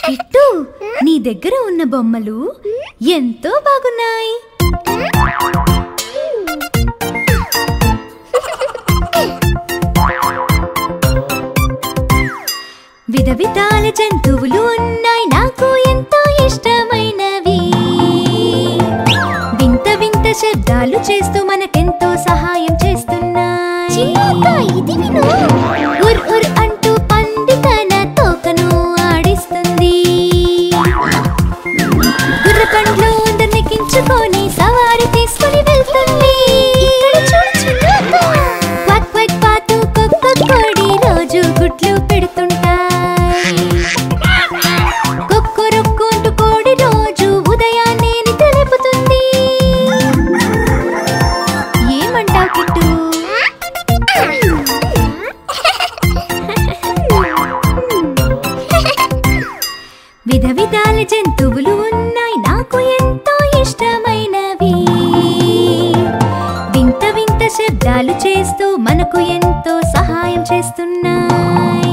Kit, నీ దగ్గర ఉన్న బొమ్మలు ఎంతో బాగున్నాయి. విధ విధాల జంతువులు ఉన్నాయి నాకు ఎంతో ఇష్టమైనవి. వింత వింత శబ్దాలు చేస్తూ మనకెంతో సహాయం చేస్తున్నాయి. ఇది విను. ఉర్ ఉర్ అంటూ పంది తన తోకను ఆడిస్తుంది. గుర్ర పండ్లు అందరికించుకొని సవారి తీసుకుని వెళ్తుంది. క్వాక్ క్వాక్ పాతూ కొక్క కోడి రోజు గుడ్లు పెడుతుంటాయి. కొక్కొరొక్కు అంటూ కోడి రోజు ఉదయాన్నే తెలుపుతుంది. ఏమంటావు కిట్టు? విధ విధాల జంతువులు ఉన్నాయి నాకు ఎంతో ఇష్టమైనవి. వింత వింత శబ్దాలు చేస్తూ మనకు ఎంతో సహాయం చేస్తున్నాయి.